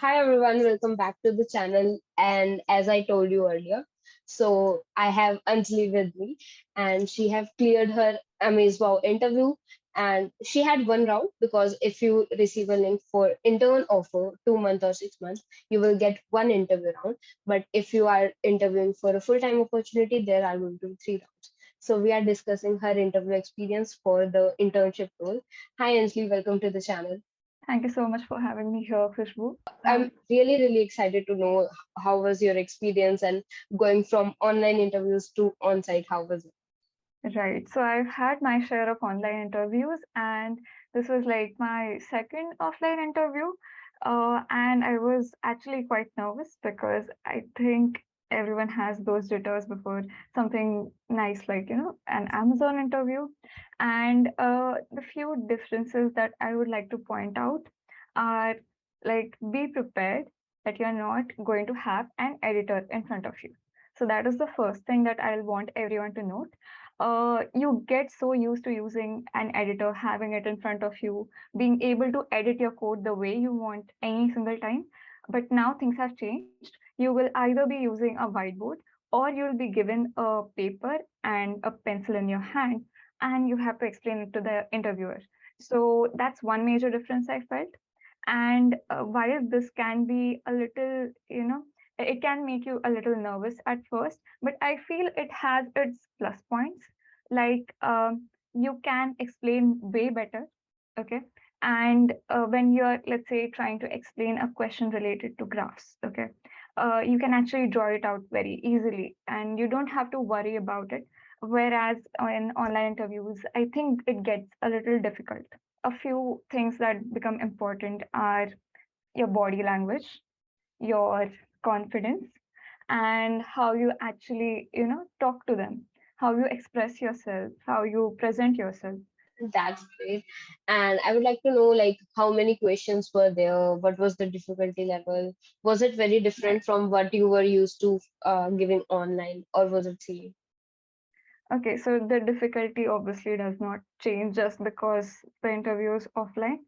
Hi everyone, welcome back to the channel. And as I told you earlier, so I have Anjali with me, and she have cleared her AmazeWow interview. And she had one round because if you receive a link for intern offer 2 months or 6 months, you will get one interview round. But if you are interviewing for a full-time opportunity, there are going to be three rounds. So we are discussing her interview experience for the internship role. Hi Anjali, welcome to the channel. Thank you so much for having me here, Khushbu. I'm really excited to know how was your experience and going from online interviews to on-site. How was it? Right. So I've had my share of online interviews, and this was like my second offline interview. And I was actually quite nervous because I think everyone has those jitters before something nice like, an Amazon interview. And the few differences that I would like to point out are like be prepared that you're not going to have an editor in front of you. So that is the first thing that I'll want everyone to note. You get so used to using an editor, having it in front of you, being able to edit your code the way you want any single time. But now things have changed. You will either be using a whiteboard or you'll be given a paper and a pencil in your hand, and you have to explain it to the interviewer. So that's one major difference I felt. And while this can be a little, it can make you a little nervous at first, but I feel it has its plus points. Like you can explain way better, okay? And when you're, let's say, trying to explain a question related to graphs, okay, you can actually draw it out very easily and you don't have to worry about it. Whereas in online interviews, I think it gets a little difficult. A few things that become important are your body language, your confidence, and how you actually, talk to them, how you express yourself, how you present yourself. That's great. And I would like to know, like, how many questions were there? What was the difficulty level? Was it very different from what you were used to giving online, or was it same? Okay, so the difficulty obviously does not change just because the interview is offline,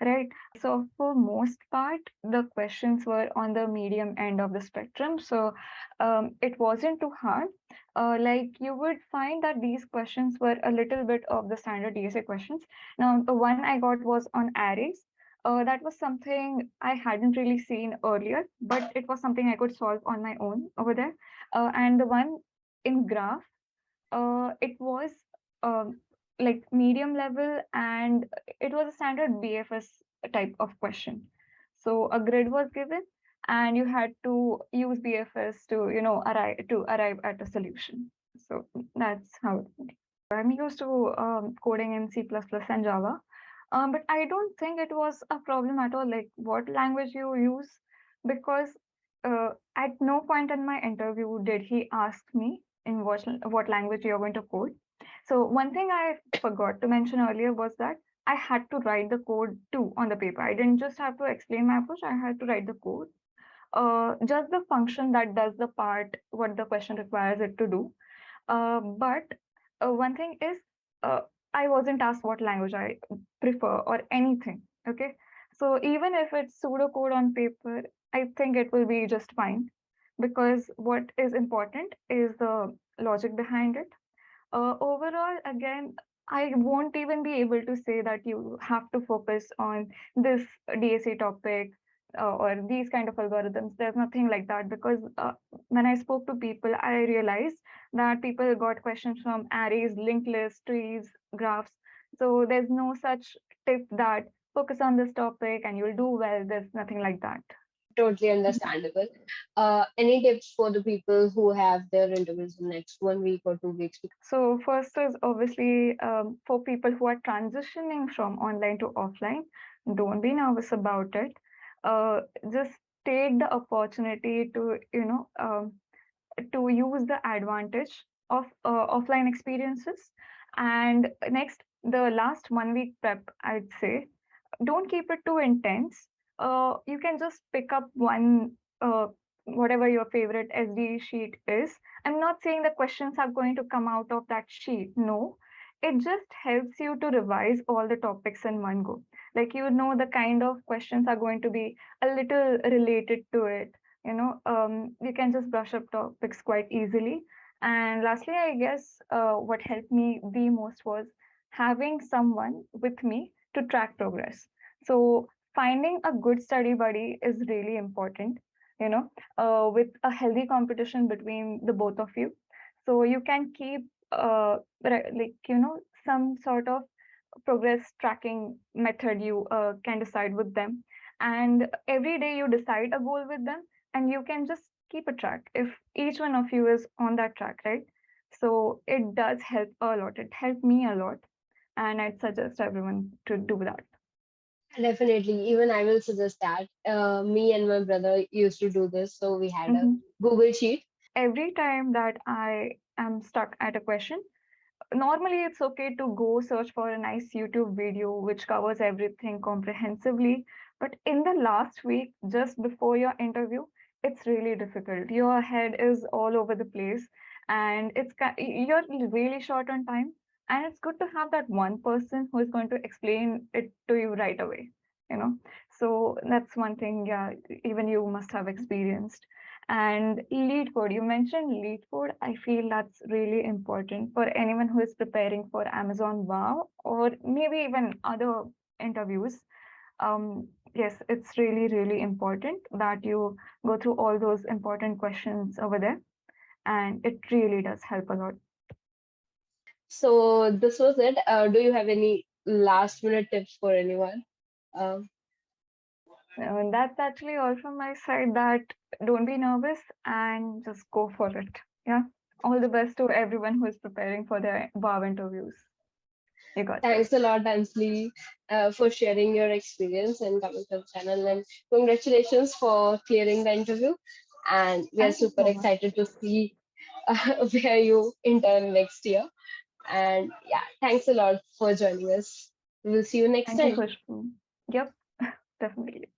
right? So for most part, the questions were on the medium end of the spectrum. So it wasn't too hard. Like you would find that these questions were a little bit of the standard DSA questions. Now, the one I got was on arrays. That was something I hadn't really seen earlier, but it was something I could solve on my own over there. And the one in graph, it was um, like medium level, and it was a standard BFS type of question. So a grid was given, and you had to use BFS to arrive at a solution. So that's how it went. I'm used to coding in C++ and Java, but I don't think it was a problem at all. Like what language you use, because at no point in my interview did he ask me in what language you're going to code. So one thing I forgot to mention earlier was that I had to write the code too on the paper. I didn't just have to explain my approach, I had to write the code. Just the function that does the part what the question requires it to do. But one thing is, uh, I wasn't asked what language I prefer or anything. Okay. So even if it's pseudocode on paper, I think it will be just fine, because what is important is the logic behind it. Overall, again, I won't even be able to say that you have to focus on this DSA topic or these kind of algorithms. There's nothing like that, because when I spoke to people, I realized that people got questions from arrays, linked lists, trees, graphs. So there's no such tip that focus on this topic and you'll do well. There's nothing like that. Totally understandable. Any tips for the people who have their interviews in next 1 week or 2 weeks? So first is obviously for people who are transitioning from online to offline, don't be nervous about it. Just take the opportunity to to use the advantage of offline experiences. And next, the last 1 week prep, I'd say, don't keep it too intense. You can just pick up one, whatever your favorite SD sheet is. I'm not saying the questions are going to come out of that sheet. No, it just helps you to revise all the topics in one go. Like, the kind of questions are going to be a little related to it. You can just brush up topics quite easily. And lastly, I guess what helped me the most was having someone with me to track progress. So finding a good study buddy is really important, with a healthy competition between the both of you. So you can keep some sort of progress tracking method you can decide with them. And every day you decide a goal with them, and you can just keep a track if each one of you is on that track, right? So it does help a lot. It helped me a lot, and I'd suggest everyone to do that. Definitely. Even I will suggest that. Me and my brother used to do this. So we had a Mhm. Google Sheet. Every time that I am stuck at a question, normally it's okay to go search for a nice YouTube video which covers everything comprehensively. But in the last week, just before your interview, it's really difficult. Your head is all over the place, and you're really short on time. And it's good to have that one person who is going to explain it to you right away. You know, so that's one thing. Yeah, even you must have experienced. And lead code, you mentioned lead code. I feel that's really important for anyone who is preparing for Amazon Wow or maybe even other interviews. Yes, it's really, really important that you go through all those important questions over there. And it really does help a lot. So this was it. Do you have any last minute tips for anyone? Um, And that's actually all from my side, that don't be nervous and just go for it. Yeah. All the best to everyone who is preparing for their Wow interviews. You got this. Thanks a lot, Anjali, for sharing your experience and coming to the channel. And congratulations for clearing the interview. And we are Thank you super so much. excited to see where you intern next year. And yeah, thanks a lot for joining us. We will see you next Thank you, time. Khushbu. Yep, definitely.